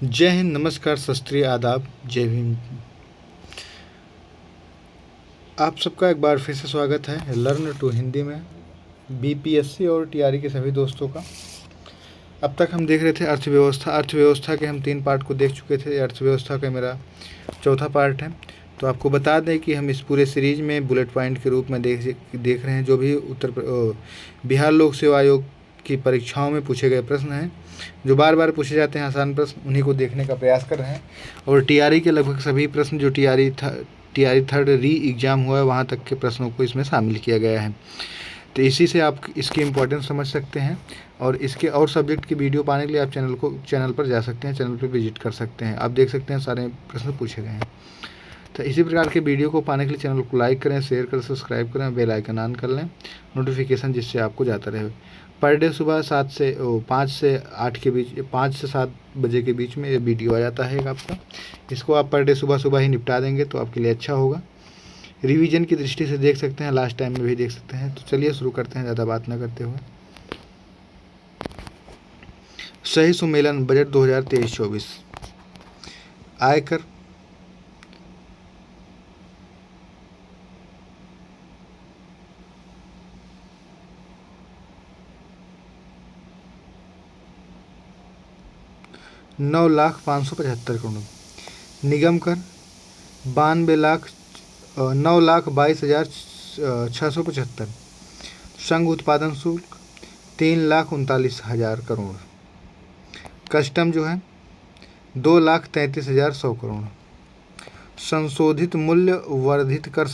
जय हिंद, नमस्कार, सत श्री आदाब, जय भीम। आप सबका एक बार फिर से स्वागत है लर्न टू हिंदी में बीपीएससी और टीआरई के सभी दोस्तों का। अब तक हम देख रहे थे अर्थव्यवस्था के हम 3 पार्ट को देख चुके थे। अर्थव्यवस्था का मेरा चौथा पार्ट है। तो आपको बता दें कि हम इस पूरे सीरीज में बुलेट पॉइंट के रूप में देख रहे हैं जो भी बिहार लोक सेवा आयोग की परीक्षाओं में पूछे गए प्रश्न हैं, जो बार बार पूछे जाते हैं आसान प्रश्न, उन्हीं को देखने का प्रयास कर रहे हैं। और टीआरई के लगभग सभी प्रश्न जो टीआरई थर्ड री एग्ज़ाम हुआ है वहाँ तक के प्रश्नों को इसमें शामिल किया गया है। तो इसी से आप इसकी इम्पोर्टेंस समझ सकते हैं। और इसके और सब्जेक्ट की वीडियो पाने के लिए आप चैनल पर जा सकते हैं, चैनल पर विजिट कर सकते हैं। आप देख सकते हैं सारे प्रश्न पूछे गए हैं। तो इसी प्रकार के वीडियो को पाने के लिए चैनल को लाइक करें, शेयर करें, सब्सक्राइब करें, बेल आइकन ऑन कर लें, नोटिफिकेशन जिससे आपको जाता रहे। पर डे सुबह 5 से 8 के बीच, 5 से 7 बजे के बीच में ये वीडियो आ जाता है आपका। इसको आप पर डे सुबह सुबह ही निपटा देंगे तो आपके लिए अच्छा होगा। रिवीजन की दृष्टि से देख सकते हैं, लास्ट टाइम में भी देख सकते हैं। तो चलिए शुरू करते हैं ज़्यादा बात न करते हुए। सही सुमेलन बजट 2023-24। आयकर, ₹9,575 करोड़। निगम कर 9,22,675। संघ उत्पादन शुल्क 3,39,000 करोड़। कस्टम जो है 2,33,100 करोड़। संशोधित मूल्य वर्धित कर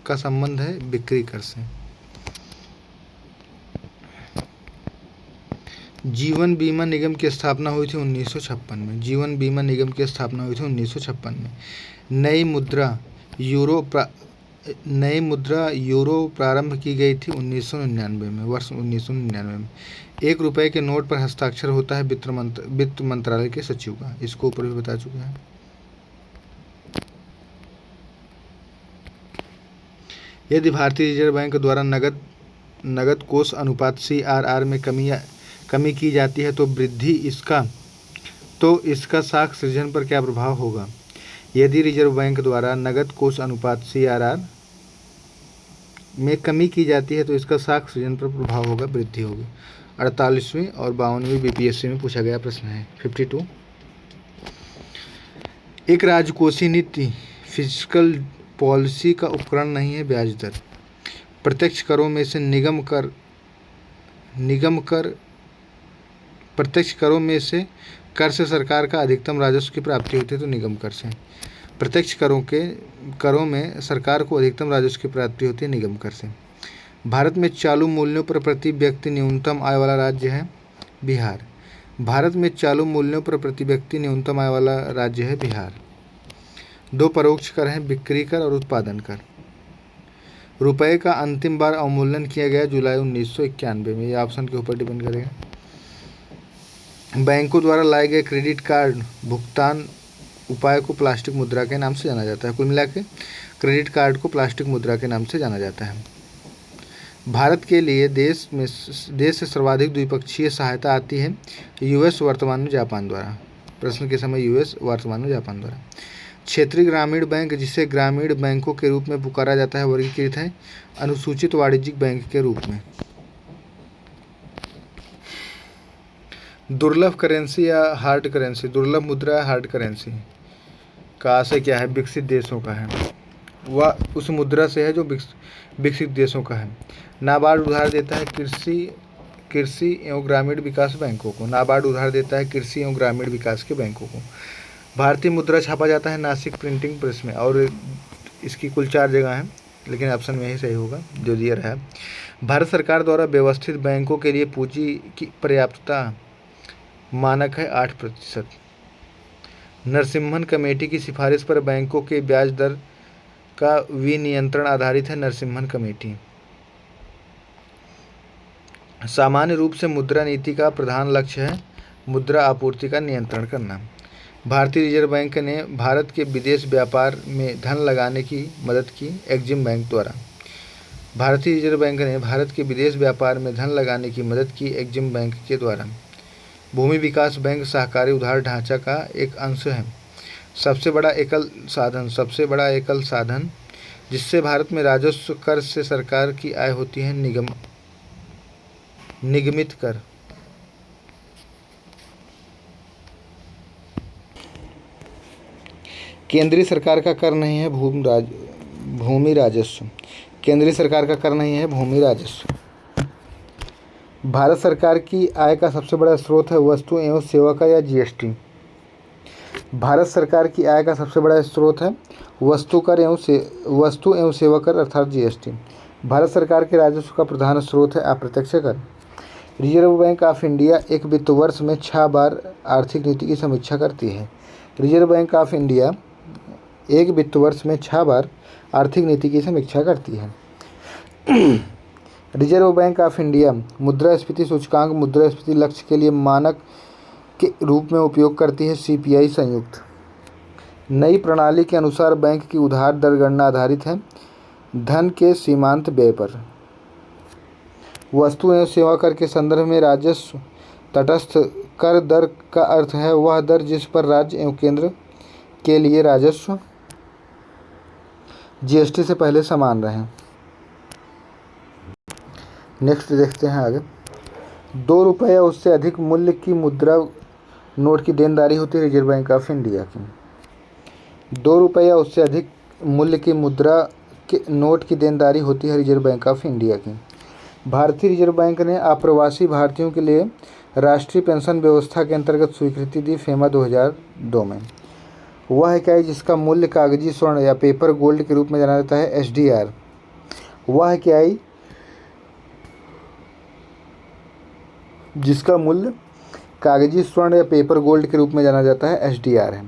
का संबंध है बिक्री कर से। जीवन बीमा निगम की स्थापना हुई थी 1956 में। जीवन बीमा निगम की स्थापना हुई थी 1956 में। नई मुद्रा यूरो प्रारंभ की गई थी 1999 में, वर्ष 1999 में। ₹1 के नोट पर हस्ताक्षर होता है वित्त मंत्रालय के सचिव का। इसको ऊपर भी बता चुके हैं। यदि भारतीय रिजर्व बैंक द्वारा नगद कोष अनुपात CRR में कमी की जाती है तो इसका साख सृजन पर क्या प्रभाव होगा? यदि रिजर्व बैंक द्वारा नगद कोष अनुपात CRR में कमी की जाती है तो इसका साख सृजन पर प्रभाव होगा, वृद्धि होगी। 48वीं और 52वीं बीपीएससी में पूछा गया प्रश्न है। 52, एक राजकोषीय नीति फिस्कल पॉलिसी का उपकरण नहीं है ब्याज दर। प्रत्यक्ष करों में से प्रत्यक्ष करों में से कर से सरकार का अधिकतम राजस्व की प्राप्ति होती है तो निगम कर से। प्रत्यक्ष करों में सरकार को अधिकतम राजस्व की प्राप्ति होती है निगम कर से। भारत में चालू मूल्यों पर प्रति व्यक्ति न्यूनतम आय वाला राज्य है बिहार। भारत में चालू मूल्यों पर प्रति व्यक्ति न्यूनतम आय वाला राज्य है बिहार। 2 परोक्ष कर हैं, बिक्री कर और उत्पादन कर। रुपये का अंतिम बार अवमूल्यन किया गया जुलाई 1991 में। ये ऑप्शन के ऊपर डिपेंड करेगा। बैंकों द्वारा लाए गए क्रेडिट कार्ड भुगतान उपाय को प्लास्टिक मुद्रा के नाम से जाना जाता है। कुल मिला के क्रेडिट कार्ड को प्लास्टिक मुद्रा के नाम से जाना जाता है। भारत के लिए देश से सर्वाधिक द्विपक्षीय सहायता आती है यूएस, वर्तमान में जापान द्वारा। प्रश्न के समय यूएस, वर्तमान में जापान द्वारा। क्षेत्रीय ग्रामीण बैंक, जिसे ग्रामीण बैंकों के रूप में पुकारा जाता है, वर्गीकृत है अनुसूचित वाणिज्यिक बैंक के रूप में। दुर्लभ करेंसी या हार्ड करेंसी, दुर्लभ मुद्रा या हार्ड करेंसी का आशय क्या है? विकसित देशों का है। वह उस मुद्रा से है जो विकसित देशों का है। नाबार्ड उधार देता है कृषि एवं ग्रामीण विकास बैंकों को। नाबार्ड उधार देता है कृषि एवं ग्रामीण विकास के बैंकों को। भारतीय मुद्रा छापा जाता है नासिक प्रिंटिंग प्रेस में। और इसकी कुल 4 जगह हैं, लेकिन ऑप्शन में ही सही होगा जो दिया रहा है। भारत सरकार द्वारा व्यवस्थित बैंकों के लिए पूंजी की पर्याप्तता मानक है 8%। नरसिम्हन कमेटी की सिफारिश पर बैंकों के ब्याज दर का विनियंत्रण आधारित है नरसिम्हन कमेटी। सामान्य रूप से मुद्रा नीति का प्रधान लक्ष्य है मुद्रा आपूर्ति का नियंत्रण करना। भारतीय रिजर्व बैंक ने भारत के विदेश व्यापार में धन लगाने की मदद की एग्जिम बैंक द्वारा। भारतीय रिजर्व बैंक ने भारत के विदेश व्यापार में धन लगाने की मदद की एग्जिम बैंक के द्वारा। भूमि विकास बैंक सहकारी उधार ढांचा का एक अंश है। सबसे बड़ा एकल साधन जिससे भारत में राजस्व कर से सरकार की आय होती है निगमित कर। केंद्रीय सरकार का कर नहीं है भूमि राजस्व। केंद्रीय सरकार का कर नहीं है भूमि राजस्व। भारत सरकार की आय का सबसे बड़ा स्रोत है वस्तु एवं सेवा कर या जीएसटी। भारत सरकार की आय का सबसे बड़ा स्रोत है वस्तु एवं सेवा कर अर्थात जीएसटी। भारत सरकार के राजस्व का प्रधान स्रोत है अप्रत्यक्ष कर। रिजर्व बैंक ऑफ इंडिया एक वित्त वर्ष में 6 बार आर्थिक नीति की समीक्षा करती है। रिजर्व बैंक ऑफ इंडिया एक वित्त वर्ष में 6 बार आर्थिक नीति की समीक्षा करती है। रिजर्व बैंक ऑफ इंडिया मुद्रास्फीति सूचकांक मुद्रास्फीति लक्ष्य के लिए मानक के रूप में उपयोग करती है सीपीआई संयुक्त। नई प्रणाली के अनुसार बैंक की उधार दर गणना आधारित है धन के सीमांत व्यय पर। वस्तु एवं सेवा कर के संदर्भ में राजस्व तटस्थ कर दर का अर्थ है वह दर जिस पर राज्य एवं केंद्र के लिए राजस्व जीएसटी से पहले समान रहे। नेक्स्ट देखते हैं आगे। 2 रुपये या उससे अधिक मूल्य की मुद्रा नोट की देनदारी होती है रिजर्व बैंक ऑफ इंडिया की। 2 रुपये या उससे अधिक मूल्य की मुद्रा के नोट की देनदारी होती है रिजर्व बैंक ऑफ इंडिया की। भारतीय रिजर्व बैंक ने अप्रवासी भारतीयों के लिए राष्ट्रीय पेंशन व्यवस्था के अंतर्गत स्वीकृति दी फेमा 2002 में। वह इकाई जिसका मूल्य कागजी स्वर्ण या पेपर गोल्ड के रूप में जाना जाता है एसडीआर। वह इकाई जिसका मूल्य कागजी स्वर्ण या पेपर गोल्ड के रूप में जाना जाता है एसडीआर है।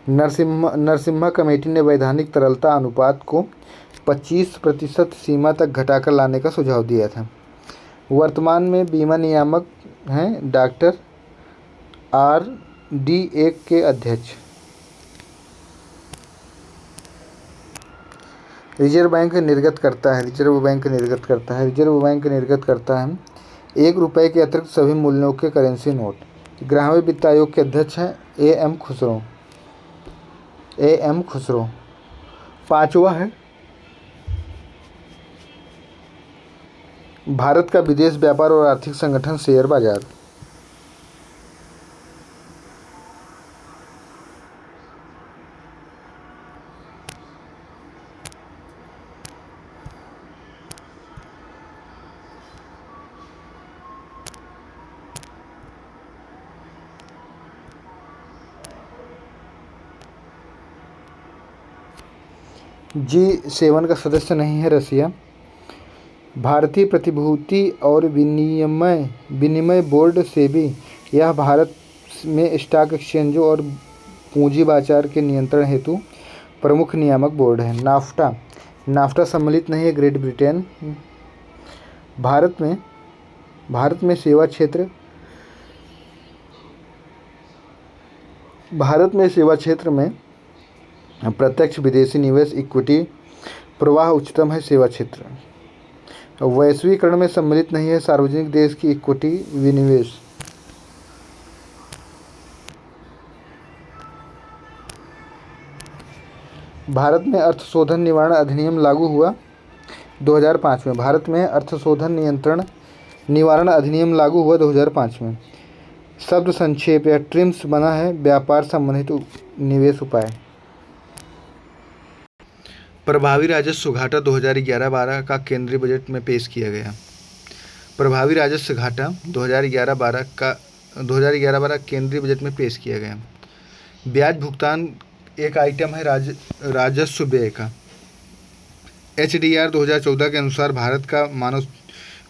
नरसिम्हा कमेटी ने वैधानिक तरलता अनुपात को 25% सीमा तक घटाकर लाने का सुझाव दिया था। वर्तमान में बीमा नियामक हैं डॉक्टर RD1 के अध्यक्ष। रिजर्व बैंक निर्गत करता है 1 रुपये के अतिरिक्त सभी मूल्यों के करेंसी नोट। ग्रामीण वित्त आयोग के अध्यक्ष हैं AM खुसरो। 5वां है भारत का विदेश व्यापार और आर्थिक संगठन शेयर बाजार। G7 का सदस्य नहीं है रसिया। भारतीय प्रतिभूति और विनिमय बोर्ड सेबी यह भारत में स्टॉक एक्सचेंजों और पूंजी बाजार के नियंत्रण हेतु प्रमुख नियामक बोर्ड है। नाफ्टा सम्मिलित नहीं है ग्रेट ब्रिटेन। भारत में सेवा क्षेत्र में प्रत्यक्ष विदेशी निवेश इक्विटी प्रवाह उच्चतम है। सेवा क्षेत्र वैश्वीकरण में सम्मिलित नहीं है सार्वजनिक देश की इक्विटी विनिवेश। भारत में अर्थशोधन निवारण अधिनियम लागू हुआ 2005 में। भारत में अर्थशोधन निवारण अधिनियम लागू हुआ 2005 में। शब्द संक्षेप या ट्रिम्स बना है व्यापार संबंधित निवेश उपाय। प्रभावी राजस्व घाटा 2011-12 का केंद्रीय बजट में पेश किया गया। प्रभावी राजस्व घाटा 2011-12 केंद्रीय बजट में पेश किया गया। ब्याज भुगतान एक आइटम है राजस्व व्यय का। HDR 2014 के अनुसार भारत का मानव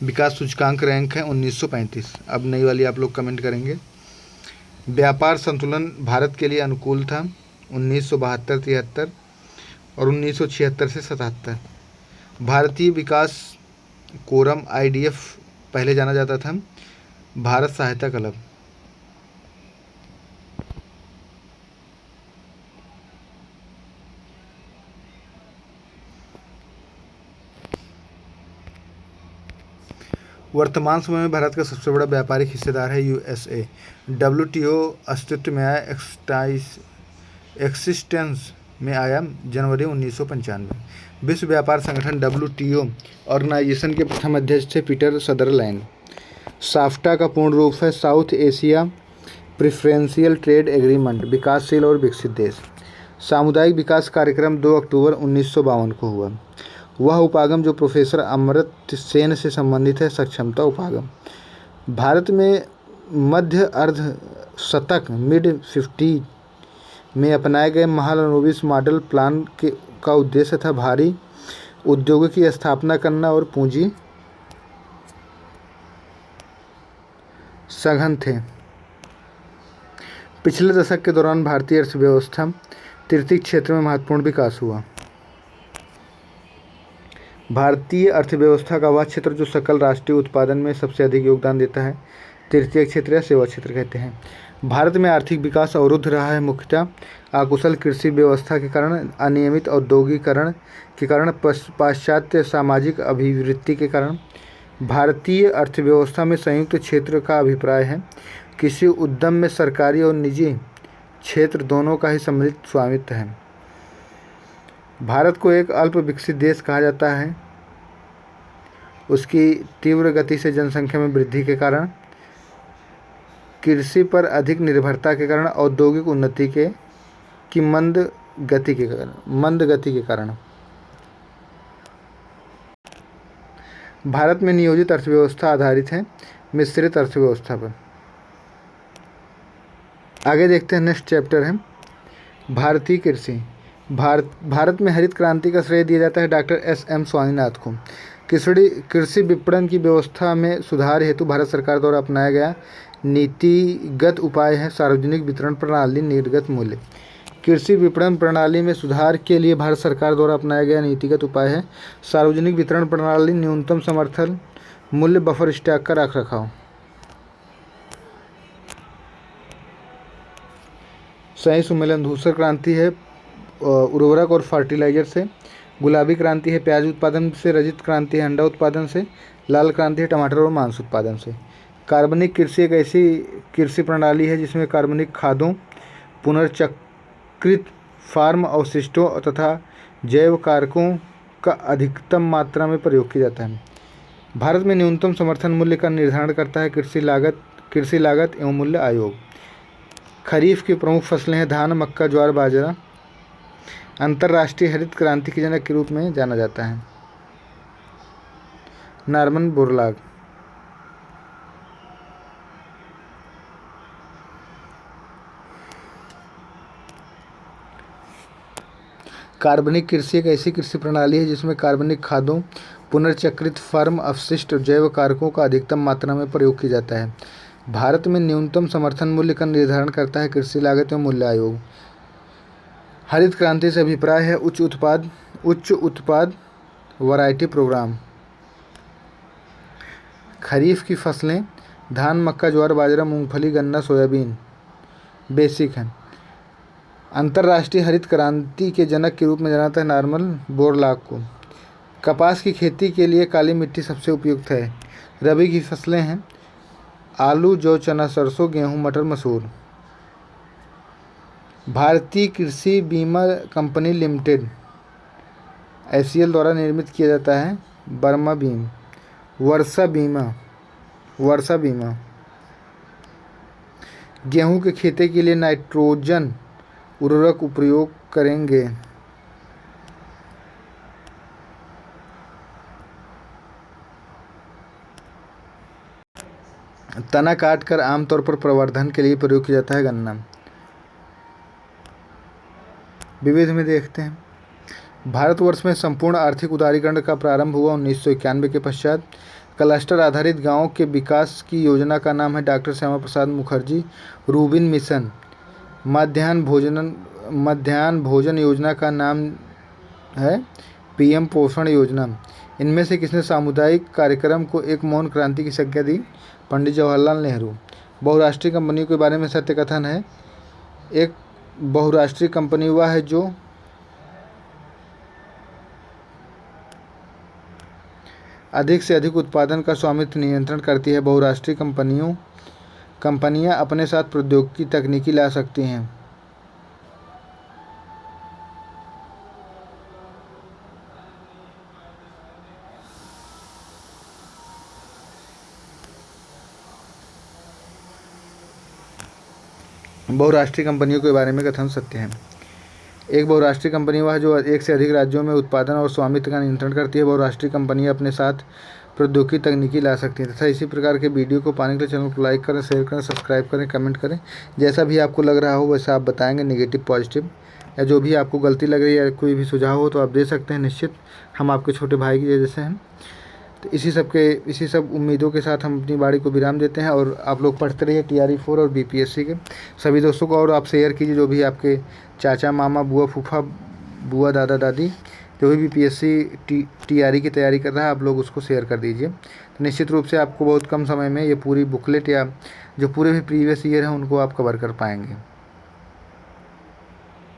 विकास सूचकांक रैंक है 1935। अब नई वाली आप लोग कमेंट करेंगे। व्यापार संतुलन भारत के लिए अनुकूल था 1972-73 और 1976 से 77। भारतीय विकास कोरम IDF पहले जाना जाता था भारत सहायता क्लब। वर्तमान समय में भारत का सबसे बड़ा व्यापारिक हिस्सेदार है यूएसए। डब्ल्यूटीओ अस्तित्व में आया एक्सिस्टेंस में आया जनवरी 1995। विश्व व्यापार संगठन डब्ल्यूटीओ ऑर्गेनाइजेशन के प्रथम अध्यक्ष थे पीटर सदरलैंड। साफ्टा का पूर्ण रूप है south Asia preferential trade agreement, विकासशील और विकसित देश। सामुदायिक विकास कार्यक्रम 2 अक्टूबर 1952 को हुआ। वह उपागम जो प्रोफेसर अमर्त्य सेन से संबंधित है, सक्षमता उपागम। भारत में मध्य अर्ध शतक मिड 50 में अपनाए गए महालनोबिस मॉडल प्लान का उद्देश्य था भारी उद्योगों की स्थापना करना और पूंजी सघन थे। पिछले दशक के दौरान भारतीय अर्थव्यवस्था तृतीय क्षेत्र में महत्वपूर्ण विकास हुआ। भारतीय अर्थव्यवस्था का वह क्षेत्र जो सकल राष्ट्रीय उत्पादन में सबसे अधिक योगदान देता है तृतीय क्षेत्र या सेवा क्षेत्र कहते हैं। भारत में आर्थिक विकास अवरुद्ध रहा है, मुख्यतः अकुशल कृषि व्यवस्था के कारण, अनियमित औद्योगिकरण के कारण, पाश्चात्य सामाजिक अभिवृत्ति के कारण। भारतीय अर्थव्यवस्था में संयुक्त क्षेत्र का अभिप्राय है किसी उद्यम में सरकारी और निजी क्षेत्र दोनों का ही सम्मिलित स्वामित्व है। भारत को एक अल्प विकसित देश कहा जाता है उसकी तीव्र गति से जनसंख्या में वृद्धि के कारण, कृषि पर अधिक निर्भरता के कारण, औद्योगिक उन्नति की मंद गति के कारण। भारत में नियोजित अर्थव्यवस्था आधारित है मिश्रित अर्थव्यवस्था पर। आगे देखते हैं, नेक्स्ट चैप्टर है भारतीय कृषि। भारत में हरित क्रांति का श्रेय दिया जाता है डॉक्टर एस.एम. स्वामीनाथन को। कृषि विपणन की व्यवस्था में सुधार हेतु भारत सरकार द्वारा अपनाया गया नीतिगत उपाय है सार्वजनिक वितरण प्रणाली निर्गत मूल्य। कृषि विपणन प्रणाली में सुधार के लिए भारत सरकार द्वारा अपनाया गया नीतिगत उपाय है सार्वजनिक वितरण प्रणाली, न्यूनतम समर्थन मूल्य, बफर स्टॉक का रखरखाव। सही सम्मेलन। धूसर क्रांति है उर्वरक और फर्टिलाइजर से। गुलाबी क्रांति है प्याज उत्पादन से। रजत क्रांति है अंडा उत्पादन से। लाल क्रांति है टमाटर और मांस उत्पादन से। कार्बनिक कृषि एक ऐसी कृषि प्रणाली है जिसमें कार्बनिक खादों, पुनर्चक्रित फार्म अवशिष्टों तथा जैव कारकों का अधिकतम मात्रा में प्रयोग किया जाता है। भारत में न्यूनतम समर्थन मूल्य का निर्धारण करता है कृषि लागत एवं मूल्य आयोग। खरीफ की प्रमुख फसलें हैं धान, मक्का, ज्वार, बाजरा। अंतर्राष्ट्रीय हरित क्रांति के जनक के रूप में जाना जाता है नॉर्मन बोरलॉग। कार्बनिक कृषि एक ऐसी कृषि प्रणाली है जिसमें कार्बनिक खादों, पुनर्चक्रित फार्म अपशिष्ट और जैव कारकों का अधिकतम मात्रा में प्रयोग किया जाता है। भारत में न्यूनतम समर्थन मूल्य का निर्धारण करता है कृषि लागत एवं मूल्य आयोग। हरित क्रांति से अभिप्राय है उच्च उत्पाद वैरायटी प्रोग्राम। खरीफ की फसलें धान, मक्का, ज्वार, बाजरा, मूंगफली, गन्ना, सोयाबीन बेसिक हैं। अंतर्राष्ट्रीय हरित क्रांति के जनक के रूप में जाना जाता है नॉर्मन बोरलॉग को। कपास की खेती के लिए काली मिट्टी सबसे उपयुक्त है। रबी की फसलें हैं आलू, जौ, चना, सरसों, गेहूं, मटर, मसूर। भारतीय कृषि बीमा कंपनी लिमिटेड एसीएल द्वारा निर्मित किया जाता है बर्मा बीम, वर्षा बीमा। गेहूं की खेती के लिए नाइट्रोजन उर्वरक उपयोग करेंगे। तना काटकर आमतौर पर प्रवर्धन के लिए प्रयोग किया जाता है गन्ना। विविध में देखते हैं, भारतवर्ष में संपूर्ण आर्थिक उदारीकरण का प्रारंभ हुआ 1991 के पश्चात। क्लस्टर आधारित गांवों के विकास की योजना का नाम है doctor Shyama Prasad Mukherjee Rubin mission. मध्याह्न भोजन योजना का नाम है पीएम पोषण योजना। इनमें से किसने सामुदायिक कार्यक्रम को एक मौन क्रांति की संज्ञा दी? पंडित जवाहरलाल नेहरू। बहुराष्ट्रीय कंपनियों के बारे में सत्य कथन है। एक बहुराष्ट्रीय कंपनी वह है जो अधिक से अधिक उत्पादन का स्वामित्व नियंत्रण करती है। बहुराष्ट्रीय कंपनियां अपने साथ प्रौद्योगिकी तकनीकी ला सकती हैं। बहुराष्ट्रीय कंपनियों के बारे में कथन सत्य है। एक बहुराष्ट्रीय कंपनी वह जो एक से अधिक राज्यों में उत्पादन और स्वामित्व का नियंत्रण करती है। बहुराष्ट्रीय कंपनियां अपने साथ प्रौद्योगिकी तकनीकी ला सकती हैं। तथा इसी प्रकार के वीडियो को पाने के लिए चैनल को लाइक करें, शेयर करें, सब्सक्राइब करें, कमेंट करें। जैसा भी आपको लग रहा हो वैसा आप बताएंगे, नेगेटिव पॉजिटिव, या जो भी आपको गलती लग रही है या कोई भी सुझाव हो तो आप दे सकते हैं। निश्चित हम आपके छोटे भाई के जैसे हैं। तो इसी सब उम्मीदों के साथ हम अपनी बाड़ी को विराम देते हैं। और आप लोग पढ़ते रहिए TRE 4 और BPSC के सभी दोस्तों को। और आप शेयर कीजिए, जो भी आपके चाचा मामा बुआ फूफा बुआ दादा दादी जो भी BPSC TRE की तैयारी कर रहा है, आप लोग उसको शेयर कर दीजिए। तो निश्चित रूप से आपको बहुत कम समय में ये पूरी बुकलेट या जो पूरे भी प्रीवियस ईयर हैं उनको आप कवर कर पाएंगे।